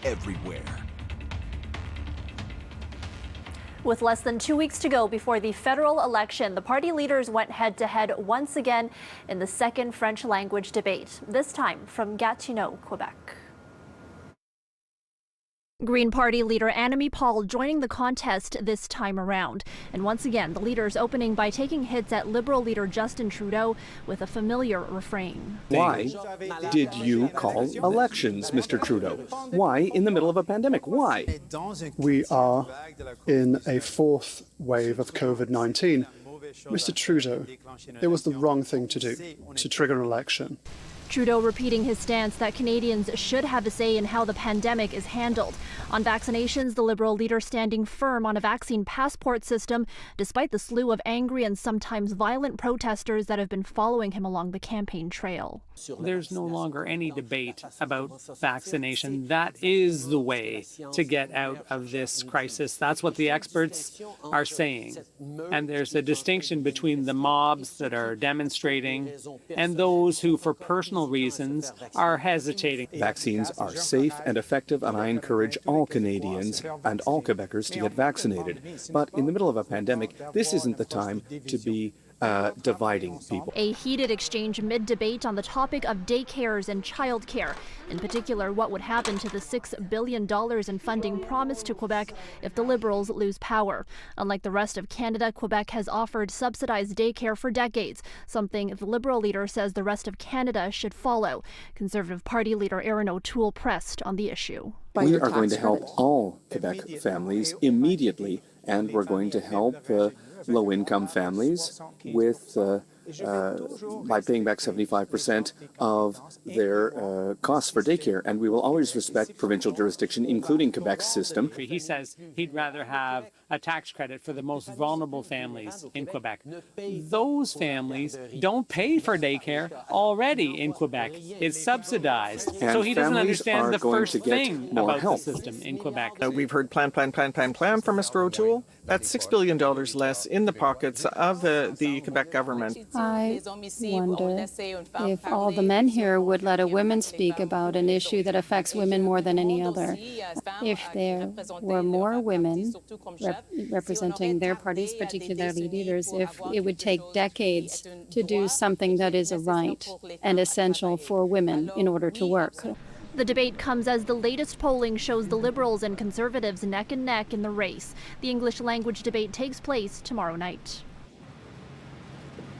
everywhere. With less than 2 weeks to go before the federal election, the party leaders went head-to-head once again in the second French language debate, this time from Gatineau, Quebec. Green Party leader Annamie Paul joining the contest this time around. And once again, the leaders opening by taking hits at Liberal leader Justin Trudeau with a familiar refrain. Why did you call elections, Mr. Trudeau? Why in the middle of a pandemic? Why? We are in a fourth wave of COVID-19. Mr. Trudeau, it was the wrong thing to do, to trigger an election. Trudeau repeating his stance that Canadians should have a say in how the pandemic is handled. On vaccinations, the Liberal leader standing firm on a vaccine passport system, despite the slew of angry and sometimes violent protesters that have been following him along the campaign trail. There's no longer any debate about vaccination. That is the way to get out of this crisis. That's what the experts are saying. And there's a distinction between the mobs that are demonstrating and those who, for personal reasons, are hesitating. Vaccines are safe and effective, and I encourage all Canadians and all Quebecers to get vaccinated. But in the middle of a pandemic, this isn't the time to be dividing people. A heated exchange mid-debate on the topic of daycares and childcare. In particular, what would happen to the $6 billion in funding promised to Quebec if the Liberals lose power. Unlike the rest of Canada, Quebec has offered subsidized daycare for decades, something the Liberal leader says the rest of Canada should follow. Conservative Party leader Erin O'Toole pressed on the issue. We are going to help all Quebec families immediately, and we're going to help low-income families with by paying back 75% of their costs for daycare, and we will always respect provincial jurisdiction, including Quebec's system. He says he'd rather have a tax credit for the most vulnerable families in Quebec. Those families don't pay for daycare already in Quebec. It's subsidized. And so he doesn't families understand are the going first to get thing more about help. the system in Quebec. We've heard plan from Mr. O'Toole. That's $6 billion less in the pockets of the Quebec government. I wonder if all the men here would let a woman speak about an issue that affects women more than any other. If there were more women representing their parties, particularly leaders, if it would take decades to do something that is a right and essential for women in order to work. The debate comes as the latest polling shows the Liberals and Conservatives neck and neck in the race. The English language debate takes place tomorrow night.